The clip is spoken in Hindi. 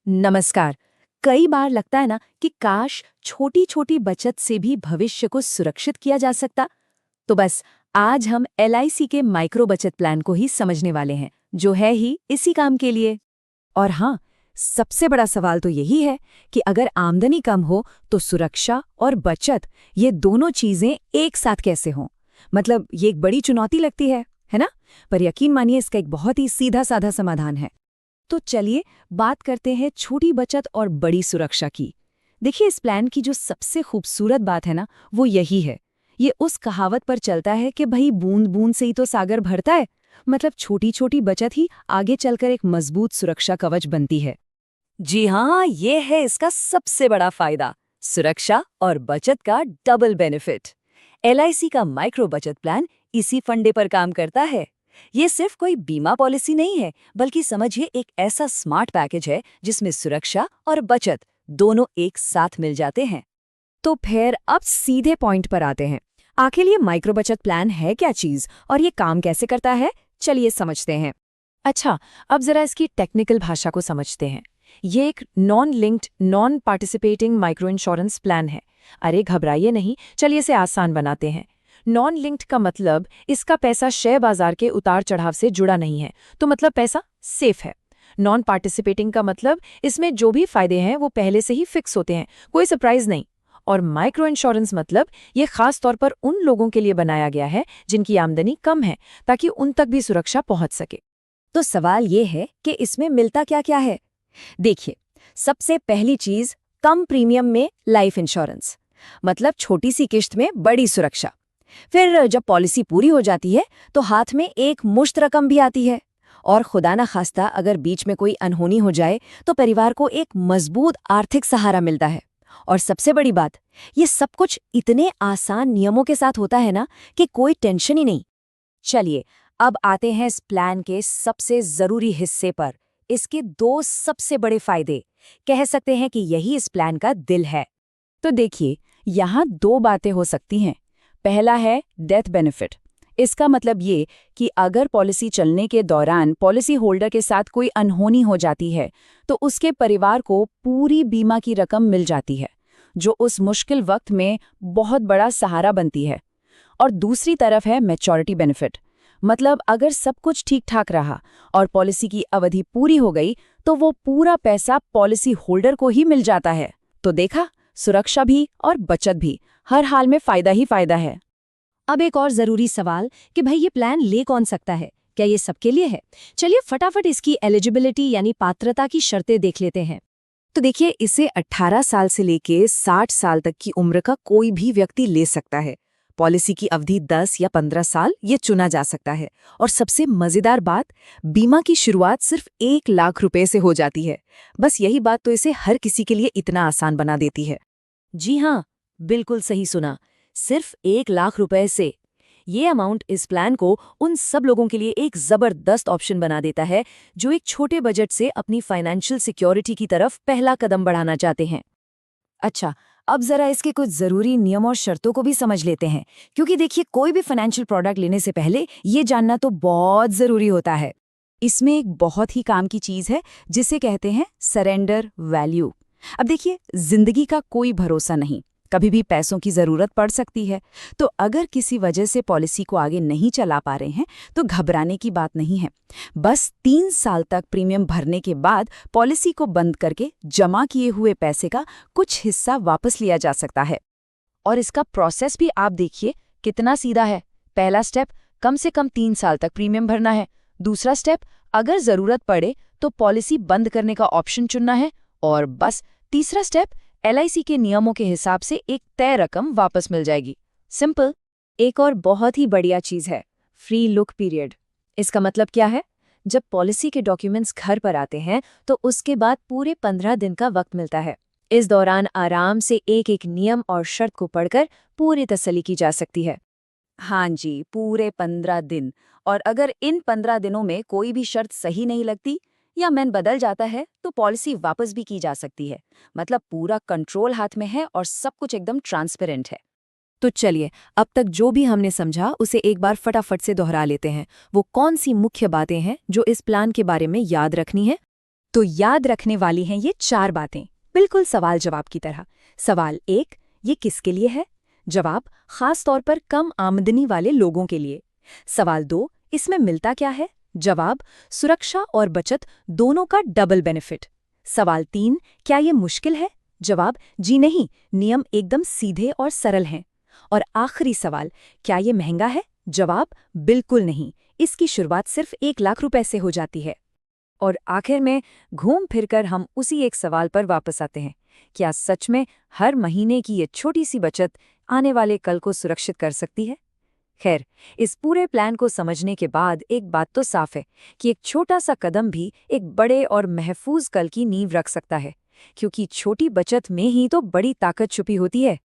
नमस्कार। कई बार लगता है ना कि काश छोटी छोटी बचत से भी भविष्य को सुरक्षित किया जा सकता। तो बस आज हम एलआईसी के माइक्रो बचत प्लान को ही समझने वाले हैं, जो है ही इसी काम के लिए। और हाँ, सबसे बड़ा सवाल तो यही है कि अगर आमदनी कम हो तो सुरक्षा और बचत, ये दोनों चीजें एक साथ कैसे हों। मतलब ये एक बड़ी चुनौती लगती है ना? पर यकीन मानिए, इसका एक बहुत ही सीधा साधा समाधान है। तो चलिए बात करते हैं छोटी बचत और बड़ी सुरक्षा की। देखिए, इस प्लान की जो सबसे खूबसूरत बात है ना, वो यही है। ये उस कहावत पर चलता है कि भाई बूंद बूंद से ही तो सागर भरता है। मतलब छोटी छोटी बचत ही आगे चलकर एक मजबूत सुरक्षा कवच बनती है। जी हाँ, ये है इसका सबसे बड़ा फायदा, सुरक्षा और बचत का डबल बेनिफिट। एलआईसी का माइक्रो बचत प्लान इसी फंडे पर काम करता है। ये सिर्फ कोई बीमा पॉलिसी नहीं है, बल्कि समझिए एक ऐसा स्मार्ट पैकेज है जिसमें सुरक्षा और बचत दोनों एक साथ मिल जाते हैं। तो फिर अब सीधे पॉइंट पर आते हैं। आखिर ये माइक्रो बचत प्लान है क्या चीज और ये काम कैसे करता है, चलिए समझते हैं। अच्छा, अब जरा इसकी टेक्निकल भाषा को समझते हैं। ये एक non linked non participating micro insurance plan है। अरे घबराइए नहीं, चलिए इसे आसान बनाते हैं। नॉन लिंक्ड का मतलब इसका पैसा शेयर बाजार के उतार चढ़ाव से जुड़ा नहीं है, तो मतलब पैसा सेफ है। नॉन पार्टिसिपेटिंग का मतलब इसमें जो भी फायदे हैं वो पहले से ही फिक्स होते हैं, कोई सरप्राइज नहीं। और माइक्रो इंश्योरेंस मतलब ये खास तौर पर उन लोगों के लिए बनाया गया है जिनकी आमदनी कम है, ताकि उन तक भी सुरक्षा पहुंच सके। तो सवाल ये है कि इसमें मिलता क्या क्या है। देखिए, सबसे पहली चीज, कम प्रीमियम में लाइफ इंश्योरेंस, मतलब छोटी सी किश्त में बड़ी सुरक्षा। फिर जब पॉलिसी पूरी हो जाती है तो हाथ में एक मुश्त रकम भी आती है। और खुदा ना खास्ता अगर बीच में कोई अनहोनी हो जाए तो परिवार को एक मजबूत आर्थिक सहारा मिलता है। और सबसे बड़ी बात, ये सब कुछ इतने आसान नियमों के साथ होता है ना कि कोई टेंशन ही नहीं। चलिए अब आते हैं इस प्लान के सबसे जरूरी हिस्से पर, इसके दो सबसे बड़े फायदे। कह सकते हैं कि यही इस प्लान का दिल है। तो देखिए, यहाँ दो बातें हो सकती हैं। पहला है डेथ बेनिफिट। इसका मतलब ये कि अगर पॉलिसी चलने के दौरान पॉलिसी होल्डर के साथ कोई अनहोनी हो जाती है तो उसके परिवार को पूरी बीमा की रकम मिल जाती है, जो उस मुश्किल वक्त में बहुत बड़ा सहारा बनती है। और दूसरी तरफ है मैच्योरिटी बेनिफिट। मतलब अगर सब कुछ ठीक ठाक रहा और पॉलिसी की अवधि पूरी हो गई तो वो पूरा पैसा पॉलिसी होल्डर को ही मिल जाता है। तो देखा, सुरक्षा भी और बचत भी, हर हाल में फायदा ही फायदा है। अब एक और जरूरी सवाल कि भाई ये प्लान ले कौन सकता है, क्या ये सबके लिए है? चलिए फटाफट इसकी एलिजिबिलिटी यानी पात्रता की शर्तें देख लेते हैं। तो देखिए, इसे 18 साल से लेके 60 साल तक की उम्र का कोई भी व्यक्ति ले सकता है। पॉलिसी की अवधि 10 या 15 साल ये चुना जा सकता है। और सबसे मजेदार बात, बीमा की शुरुआत सिर्फ 1 लाख रुपए से हो जाती है। बस यही बात तो इसे हर किसी के लिए इतना आसान बना देती है। जी हाँ, बिल्कुल सही सुना, सिर्फ 1 लाख रुपए से। ये अमाउंट इस प्लान को उन सब लोगों के लिए एक जबरदस्त ऑप्शन बना देता है जो एक छोटे बजट से अपनी फाइनेंशियल सिक्योरिटी की तरफ पहला कदम बढ़ाना चाहते हैं। अच्छा, अब जरा इसके कुछ जरूरी नियम और शर्तों को भी समझ लेते हैं, क्योंकि देखिए कोई भी फाइनेंशियल प्रोडक्ट लेने से पहले ये जानना तो बहुत जरूरी होता है। इसमें एक बहुत ही काम की चीज है जिसे कहते हैं सरेंडर वैल्यू। अब देखिए, जिंदगी का कोई भरोसा नहीं, कभी भी पैसों की जरूरत पड़ सकती है। तो अगर किसी वजह से पॉलिसी को आगे नहीं चला पा रहे हैं तो घबराने की बात नहीं है। बस 3 साल तक प्रीमियम भरने के बाद पॉलिसी को बंद करके जमा किए हुए पैसे का कुछ हिस्सा वापस लिया जा सकता है। और इसका प्रोसेस भी आप देखिए कितना सीधा है। पहला स्टेप, कम से कम 3 साल तक प्रीमियम भरना है। दूसरा स्टेप, अगर जरूरत पड़े तो पॉलिसी बंद करने का ऑप्शन चुनना है। और बस तीसरा स्टेप, एलआईसी के नियमों के हिसाब से एक तय रकम वापस मिल जाएगी। सिंपल। एक और बहुत ही बढ़िया चीज है, फ्री लुक पीरियड। इसका मतलब क्या है? जब पॉलिसी के डॉक्यूमेंट्स घर पर आते हैं तो उसके बाद पूरे 15 दिन का वक्त मिलता है। इस दौरान आराम से एक एक नियम और शर्त को पढ़कर पूरी तसल्ली की जा सकती है। हाँ जी, पूरे 15 दिन। और अगर इन 15 दिनों में कोई भी शर्त सही नहीं लगती या मन बदल जाता है तो पॉलिसी वापस भी की जा सकती है। मतलब पूरा कंट्रोल हाथ में है और सब कुछ एकदम ट्रांसपेरेंट है। तो चलिए, अब तक जो भी हमने समझा उसे एक बार फटाफट से दोहरा लेते हैं। वो कौन सी मुख्य बातें हैं जो इस प्लान के बारे में याद रखनी है? तो याद रखने वाली हैं ये 4 बातें, बिल्कुल सवाल जवाब की तरह। सवाल 1, ये किसके लिए है? जवाब, खास तौर पर कम आमदनी वाले लोगों के लिए। सवाल 2, इसमें मिलता क्या है? जवाब, सुरक्षा और बचत दोनों का डबल बेनिफिट। सवाल 3, क्या ये मुश्किल है? जवाब, जी नहीं, नियम एकदम सीधे और सरल हैं। और आखिरी सवाल, क्या ये महंगा है? जवाब, बिल्कुल नहीं, इसकी शुरुआत सिर्फ 1 लाख रुपए से हो जाती है। और आखिर में घूम फिरकर हम उसी एक सवाल पर वापस आते हैं, क्या सच में हर महीने की ये छोटी सी बचत आने वाले कल को सुरक्षित कर सकती है? खैर, इस पूरे प्लान को समझने के बाद एक बात तो साफ है कि एक छोटा सा कदम भी एक बड़े और महफूज कल की नींव रख सकता है, क्योंकि छोटी बचत में ही तो बड़ी ताकत छुपी होती है।